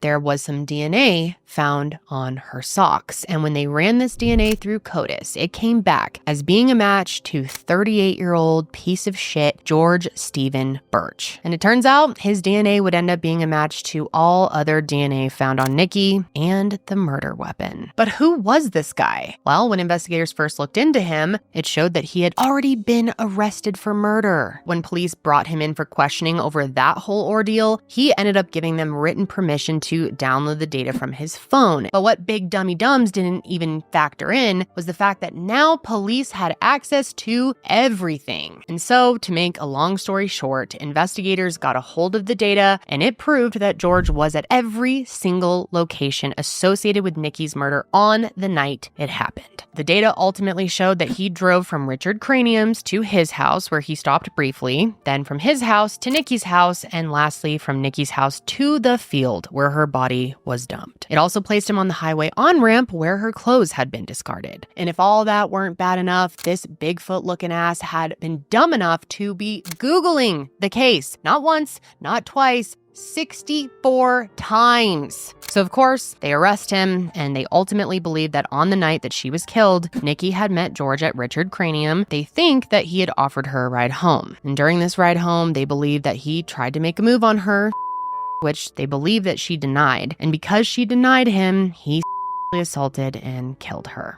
there was some DNA found on her socks. And when they ran this DNA through CODIS, it came back as being a match to 38-year-old piece of shit George Stephen Birch. And it turns out his DNA would end up being a match to all other DNA found on Nikki and the murder weapon. But who was this guy? Well, when investigators first looked into him, it showed that he had already been arrested for murder. When police brought him in for questioning over that whole ordeal, he ended up giving them written permission to download the data from his phone. But what big dummy dumbs didn't even factor in was the fact that now police had access to everything. And so, to make a long story short, investigators got a hold of the data, and it proved that George was at every single location associated with Nikki's murder on the night it happened. The data ultimately showed that he drove from Richard Cranium's to his house, where he stopped briefly, then from his house to Nikki's house, and lastly from Nikki's house to the field where her body was dumped. It also placed him on the highway on-ramp where her clothes had been discarded. And if all that weren't bad enough, this Bigfoot-looking ass had been dumb enough to be Googling the case. Not once, not twice, 64 times. So of course, they arrest him, and they ultimately believe that on the night that she was killed, Nikki had met George at Richard Cranium. They think that he had offered her a ride home. And during this ride home, they believe that he tried to make a move on her, which they believe that she denied. And because she denied him, he assaulted and killed her.